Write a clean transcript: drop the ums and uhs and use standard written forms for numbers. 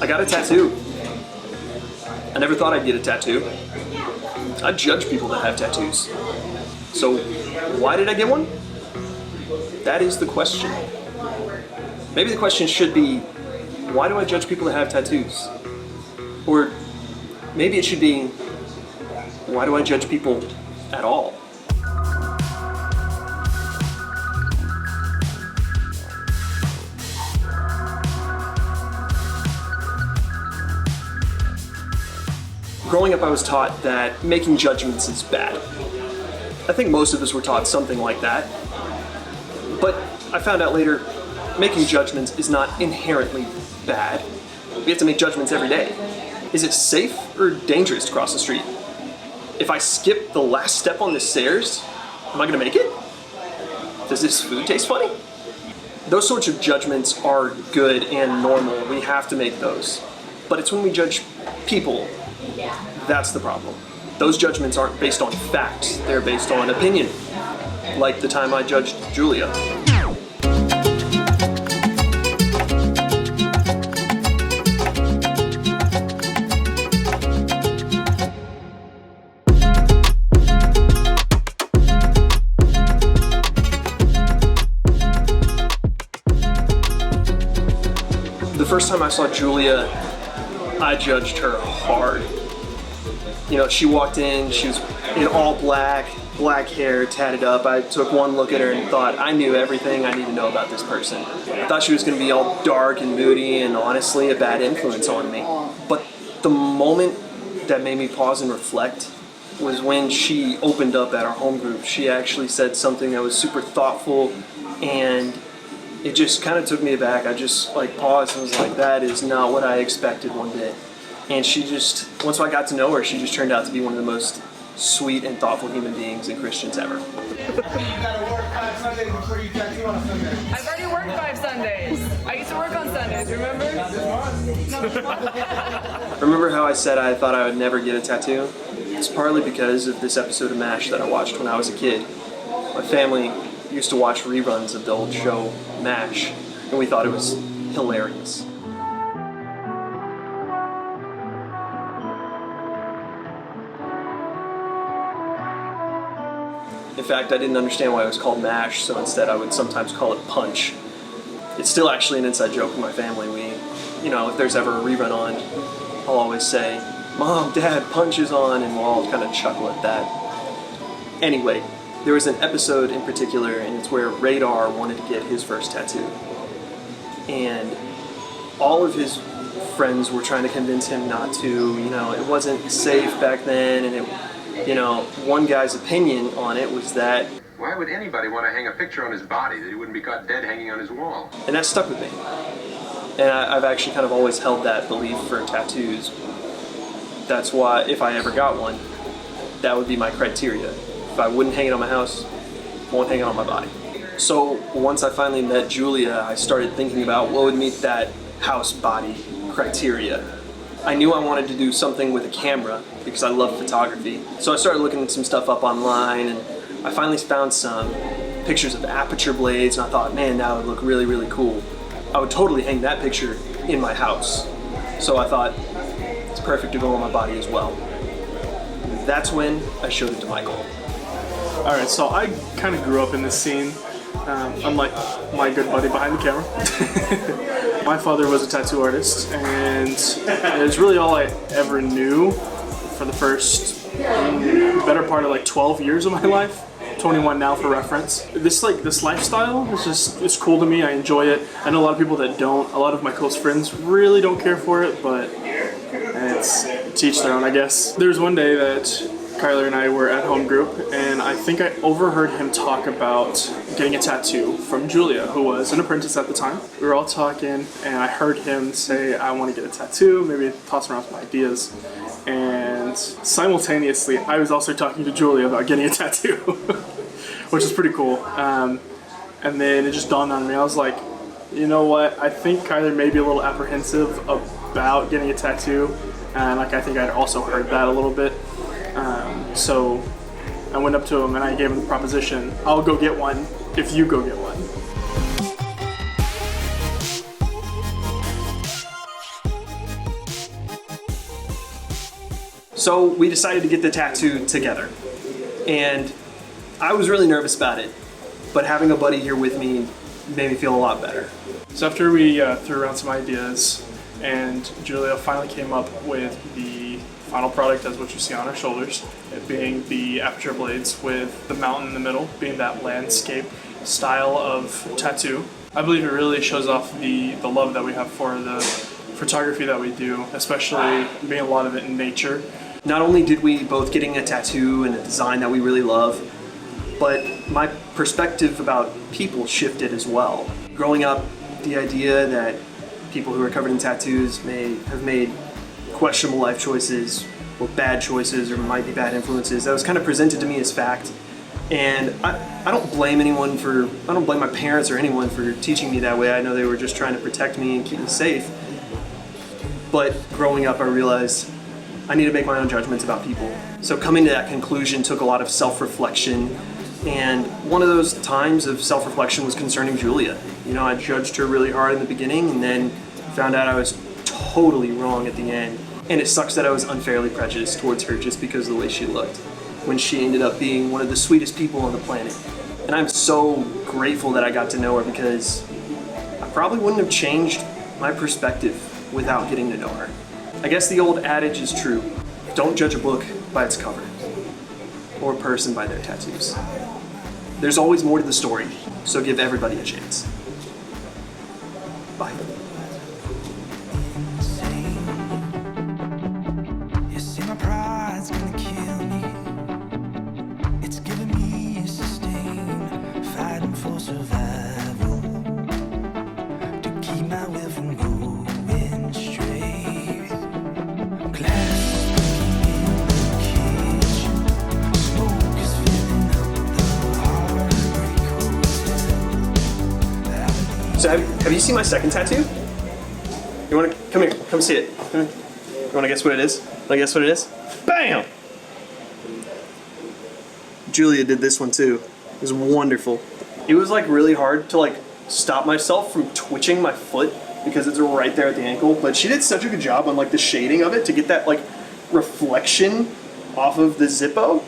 I got a tattoo. I never thought I'd get a tattoo. I judge people that have tattoos. So why did I get one? That is the question. Maybe the question should be, why do I judge people that have tattoos? Or maybe it should be, why do I judge people at all? Growing up, I was taught that making judgments is bad. I think most of us were taught something like that. But I found out later, making judgments is not inherently bad. We have to make judgments every day. Is it safe or dangerous to cross the street? If I skip the last step on the stairs, am I gonna make it? Does this food taste funny? Those sorts of judgments are good and normal. We have to make those. But it's when we judge people, that's the problem. Those judgments aren't based on facts, they're based on opinion. Like the time I judged Julia. The first time I saw Julia, I judged her hard. You know, she walked in, she was in all black hair, tatted up. I took one look at her and thought, I knew everything I need to know about this person. I thought she was gonna be all dark and moody and honestly a bad influence on me. But the moment that made me pause and reflect was when she opened up at our home group. She actually said something that was super thoughtful, and it just kind of took me aback. I just like paused and was like, that is not what I expected one bit. And she just, once I got to know her, she just turned out to be one of the most sweet and thoughtful human beings and Christians ever. You gotta work 5 Sundays before you tattoo on a Sunday. I've already worked 5 Sundays. I used to work on Sundays, remember? Remember how I said I thought I would never get a tattoo? It's partly because of this episode of MASH that I watched when I was a kid. My family used to watch reruns of the old show MASH, and we thought it was hilarious. In fact, I didn't understand why it was called MASH, so instead I would sometimes call it Punch. It's still actually an inside joke in my family. If there's ever a rerun on, I'll always say, Mom, Dad, Punch is on, and we'll all kind of chuckle at that. Anyway, there was an episode in particular, and it's where Radar wanted to get his first tattoo. And all of his friends were trying to convince him not to, it wasn't safe back then, and one guy's opinion on it was that, why would anybody want to hang a picture on his body that he wouldn't be caught dead hanging on his wall? And that stuck with me. And I've actually kind of always held that belief for tattoos. That's why if I ever got one, that would be my criteria. If I wouldn't hang it on my house, I won't hang it on my body. So once I finally met Julia, I started thinking about what would meet that house body criteria. I knew I wanted to do something with a camera because I love photography. So I started looking some stuff up online, and I finally found some pictures of aperture blades, and I thought, man, that would look really, really cool. I would totally hang that picture in my house. So I thought, it's perfect to go on my body as well. That's when I showed it to Michael. Alright, so I kind of grew up in this scene, unlike my good buddy behind the camera. My father was a tattoo artist, and it was really all I ever knew for the first better part of 12 years of my life. 21 now for reference. This lifestyle is it's cool to me. I enjoy it. I know a lot of people that don't. A lot of my close friends really don't care for it, but it's to each their own, I guess. There was one day that Kyler and I were at home group, and I think I overheard him talk about getting a tattoo from Julia, who was an apprentice at the time. We were all talking, and I heard him say, I want to get a tattoo, maybe toss around some ideas. And simultaneously, I was also talking to Julia about getting a tattoo, which is pretty cool. And then it just dawned on me. I was like, you know what? I think Kyler may be a little apprehensive about getting a tattoo, and I think I'd also heard that a little bit. So I went up to him and I gave him the proposition, I'll go get one if you go get one. So we decided to get the tattoo together. And I was really nervous about it, but having a buddy here with me made me feel a lot better. So after we threw around some ideas, and Julia finally came up with the final product as what you see on her shoulders, it being the aperture blades with the mountain in the middle, being that landscape style of tattoo. I believe it really shows off the love that we have for the photography that we do, especially being a lot of it in nature. Not only did we both getting a tattoo and a design that we really love, but my perspective about people shifted as well. Growing up, the idea that people who are covered in tattoos may have made questionable life choices or bad choices or might be bad influences, that was kind of presented to me as fact. And I don't blame I don't blame my parents or anyone for teaching me that way. I know they were just trying to protect me and keep me safe. But growing up, I realized I need to make my own judgments about people. So coming to that conclusion took a lot of self-reflection. And one of those times of self-reflection was concerning Julia. You know, I judged her really hard in the beginning and then found out I was totally wrong at the end. And it sucks that I was unfairly prejudiced towards her just because of the way she looked, when she ended up being one of the sweetest people on the planet. And I'm so grateful that I got to know her, because I probably wouldn't have changed my perspective without getting to know her. I guess the old adage is true. Don't judge a book by its cover, or a person by their tattoos. There's always more to the story, so give everybody a chance. Bye. You see, my pride's gonna kill me. It's giving me a sustain, fighting for survival, to keep my will from going straight. Glass in the kitchen, smoke is filling up the heartbreak hotel. So have you seen my second tattoo? You wanna, come here, come see it. Come here. You wanna guess what it is? Wanna guess what it is? Bam! Julia did this one too. It was wonderful. It was like really hard to like stop myself from twitching my foot because it's right there at the ankle, but she did such a good job on like the shading of it to get that like reflection off of the Zippo.